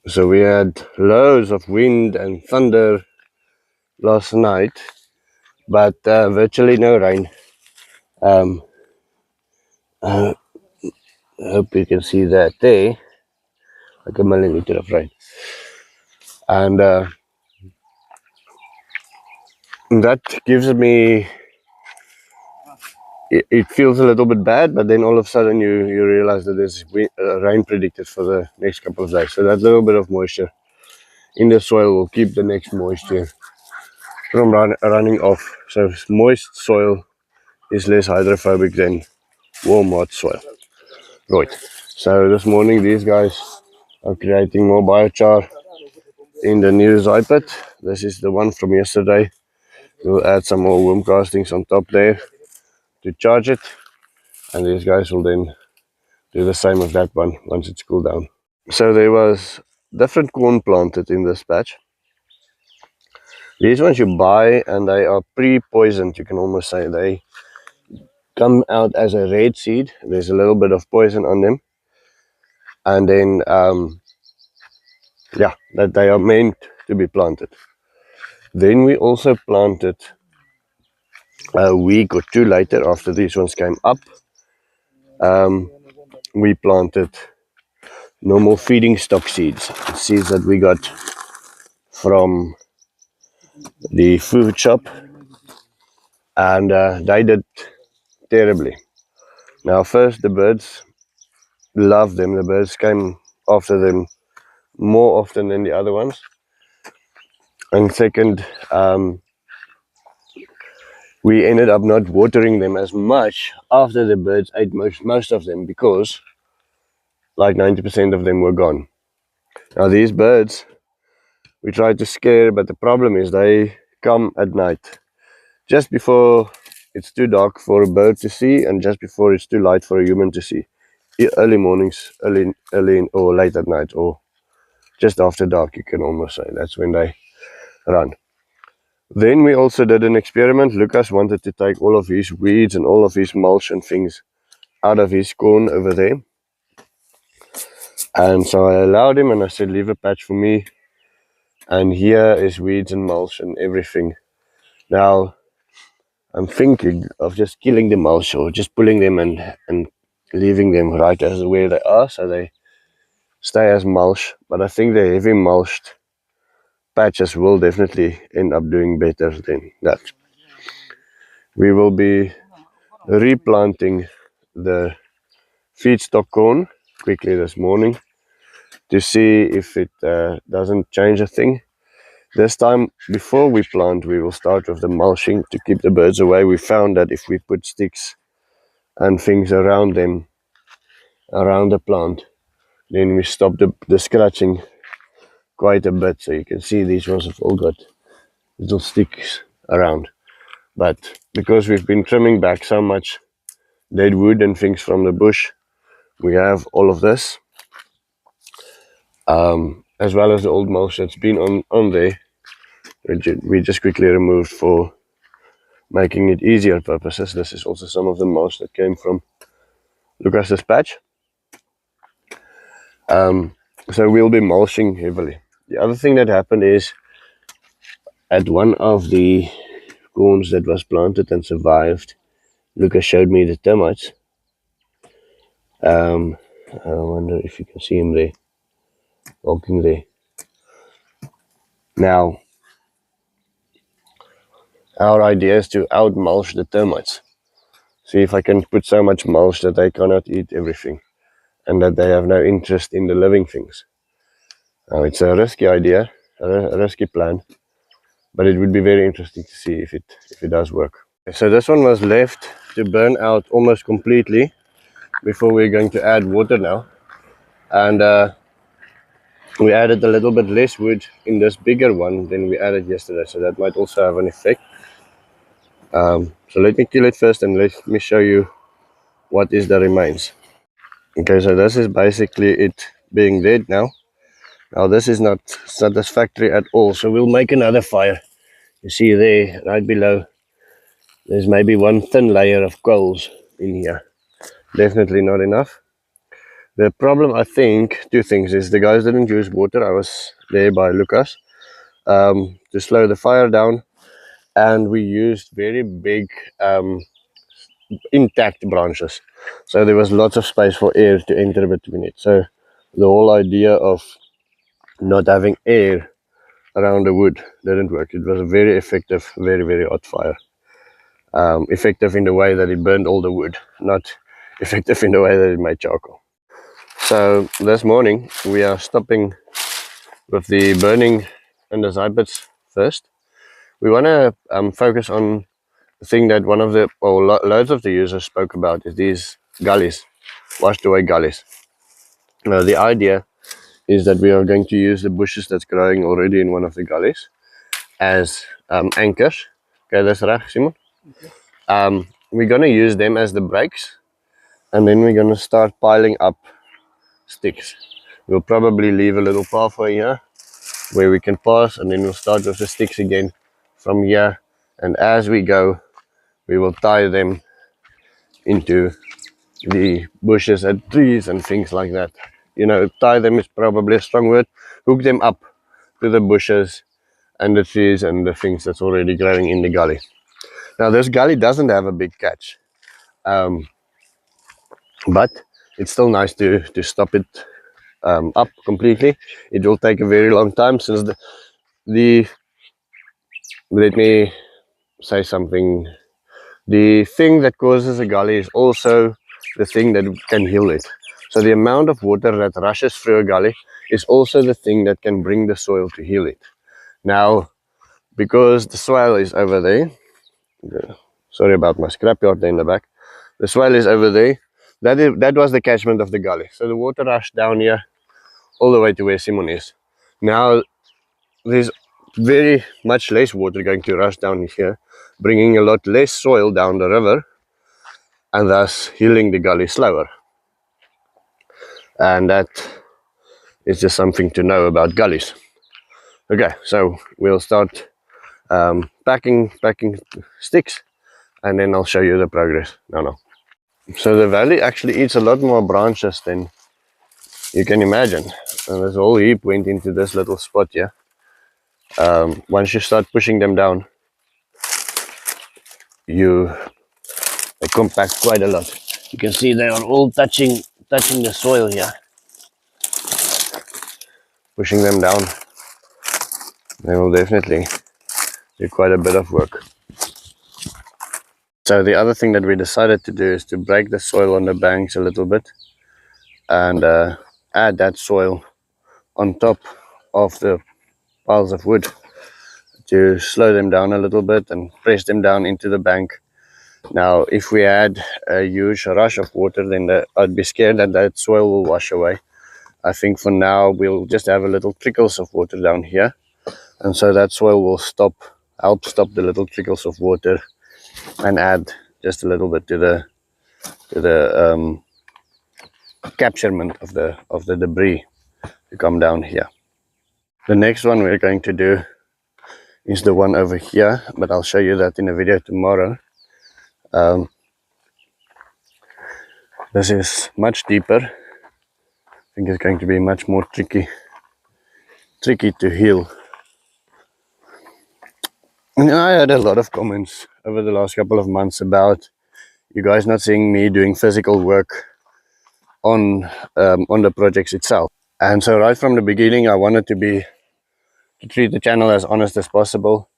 So we had loads of wind and thunder last night, but virtually no rain. I hope you can see that there, like a millimeter of rain. And that gives me, it feels a little bit bad, but then all of a sudden you realize that there's rain predicted for the next couple of days. So that little bit of moisture in the soil will keep the next moisture from running off. So moist soil is less hydrophobic than warm, hot soil. Right. So this morning these guys are creating more biochar in the new zai pit. This is the one from yesterday. We'll add some more worm castings on top there to charge it, and these guys will then do the same with that one once it's cooled down. So there was different corn planted in this patch. These ones you buy and they are pre-poisoned, you can almost say. They come out as a red seed. There's a little bit of poison on them, and then yeah, that they are meant to be planted. Then we also planted a week or two later, after these ones came up, we planted normal feeding stock seeds that we got from the food shop, and they did terribly. Now first, the birds loved them. The birds came after them more often than the other ones, and second, we ended up not watering them as much after the birds ate most of them, because like 90% of them were gone. Now these birds we tried to scare, but the problem is they come at night, just before it's too dark for a bird to see, and just before it's too light for a human to see. Early mornings, early or late at night, or just after dark, you can almost say. That's when they run. Then we also did an experiment. Lucas wanted to take all of his weeds and all of his mulch and things out of his corn over there. And so I allowed him, and I said, leave a patch for me. And here is weeds and mulch and everything. Now, I'm thinking of just killing the mulch, or just pulling them and leaving them right as where they are, so they stay as mulch. But I think the heavy mulched patches will definitely end up doing better than that. We will be replanting the feedstock corn quickly this morning to see if it doesn't change a thing. This time, before we plant, we will start with the mulching to keep the birds away. We found that if we put sticks and things around them, around the plant, then we stop the scratching quite a bit. So you can see these ones have all got little sticks around. But because we've been trimming back so much dead wood and things from the bush, we have all of this, as well as the old mulch that's been on there. We just quickly removed for making it easier purposes. This is also some of the mulch that came from Lucas's patch. So we'll be mulching heavily. The other thing that happened is, at one of the corns that was planted and survived, Lucas showed me the termites. I wonder if you can see him there, walking there. Now, our idea is to out-mulch the termites. See if I can put so much mulch that they cannot eat everything, and that they have no interest in the living things. Now, it's a risky idea, a risky plan, but it would be very interesting to see if it does work. So this one was left to burn out almost completely before we're going to add water now, and we added a little bit less wood in this bigger one than we added yesterday, so that might also have an effect. So let me kill it first, and let me show you what is the remains. Okay, so this is basically it being dead now. Now this is not satisfactory at all, so we'll make another fire. You see there, right below, there's maybe one thin layer of coals in here. Definitely not enough. The problem, I think, two things is the guys didn't use water. I was there by Lucas to slow the fire down, and we used very big intact branches, so there was lots of space for air to enter between it. So the whole idea of not having air around the wood didn't work. It was a very effective, very hot fire. Effective in the way that it burned all the wood, not effective in the way that it made charcoal. So this morning we are stopping with the burning and the zipets first. We want to focus on the thing that one of the, well, loads of the users spoke about, is these gullies, washed away gullies. Now the idea is that we are going to use the bushes that's growing already in one of the gullies as anchors. Okay, that's right, Simon. We're going to use them as the brakes, and then we're going to start piling up sticks. We'll probably leave a little pathway here where we can pass, and then we'll start with the sticks again from here, and as we go we will tie them into the bushes and trees and things like that. You know, tie them is probably a strong word. Hook them up to the bushes and the trees and the things that's already growing in the gully. Now this gully doesn't have a big catch, but it's still nice to stop it up completely. It will take a very long time, since the let me say something. The thing that causes a gully is also the thing that can heal it. So the amount of water that rushes through a gully is also the thing that can bring the soil to heal it. Now, because the soil is over there, sorry about my scrapyard there in the back, the soil is over there, that was the catchment of the gully. So the water rushed down here all the way to where Simon is. Now there's very much less water going to rush down here, bringing a lot less soil down the river, and thus healing the gully slower. And that is just something to know about gullies. Okay, so we'll start packing sticks, and then I'll show you the progress. No. So the valley actually eats a lot more branches than you can imagine. And this whole heap went into this little spot here. Once you start pushing them down, they compact quite a lot. You can see they are all touching the soil here. Pushing them down, they will definitely do quite a bit of work. So the other thing that we decided to do is to break the soil on the banks a little bit, and add that soil on top of the piles of wood to slow them down a little bit and press them down into the bank. Now if we add a huge rush of water, then I'd be scared that soil will wash away. I think for now we'll just have a little trickles of water down here, and so that soil will help stop the little trickles of water, and add just a little bit to the capturement of the debris to come down here. The next one we're going to do is the one over here, but I'll show you that in a video tomorrow. This is much deeper. I think it's going to be much more tricky to heal. And I had a lot of comments over the last couple of months about you guys not seeing me doing physical work on the projects itself. And so right from the beginning I wanted to treat the channel as honest as possible.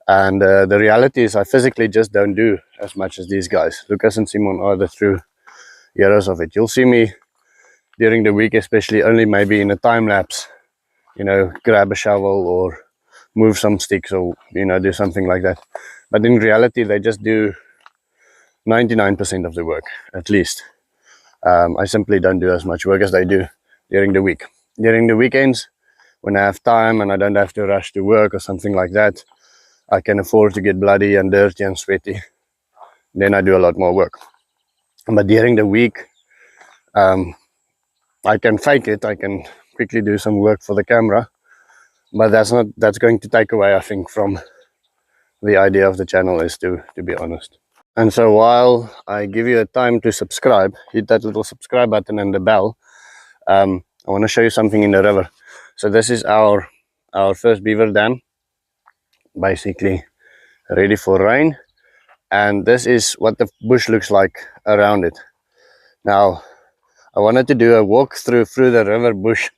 And the reality is I physically just don't do as much as these guys. Lucas and Simon are the true heroes of it. You'll see me during the week, especially, only maybe in a time lapse, you know, grab a shovel or move some sticks, or, you know, do something like that. But in reality, they just do 99% of the work, at least. I simply don't do as much work as they do during the week. During the weekends, when I have time and I don't have to rush to work or something like that, I can afford to get bloody and dirty and sweaty. Then I do a lot more work. But during the week, I can fake it. I can quickly do some work for the camera, but that's going to take away, I think, from the idea of the channel, is to be honest. And so while I give you a time to subscribe, hit that little subscribe button and the bell, I want to show you something in the river. So this is our first beaver dam, basically ready for rain, and this is what the bush looks like around it. Now I wanted to do a walk through the river bush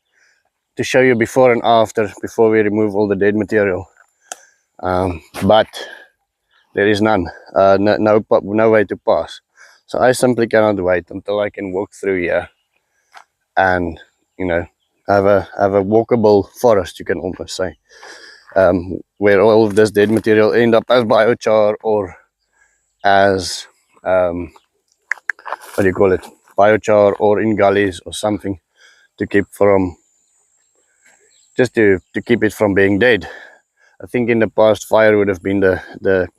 to show you before and after, before we remove all the dead material, but there is none, no way to pass. So I simply cannot wait until I can walk through here and, you know, have a walkable forest, you can almost say, where all of this dead material end up as biochar or as what do you call it, biochar, or in gullies or something, to keep from, just to keep it from being dead. I think in the past fire would have been the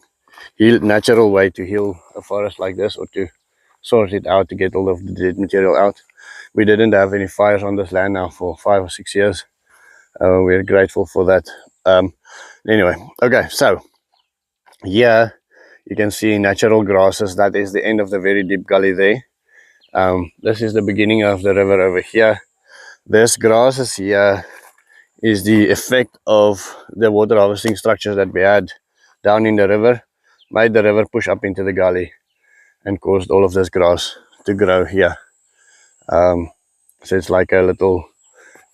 natural way to heal a forest like this, or to sort it out, to get all of the dead material out. We didn't have any fires on this land now for 5 or 6 years. We're grateful for that. Anyway, okay, so here you can see natural grasses. That is the end of the very deep gully there. This is the beginning of the river over here. This grasses here is the effect of the water harvesting structures that we had down in the river, made the river push up into the gully and caused all of this grass to grow here. So it's like a little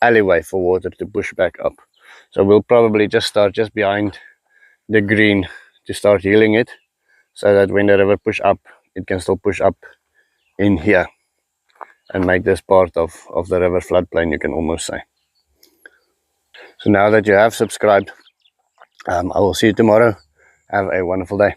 alleyway for water to push back up. So we'll probably just start just behind the green to start healing it, so that when the river push up, it can still push up in here and make this part of the river floodplain, you can almost say. So now that you have subscribed, I will see you tomorrow. Have a wonderful day.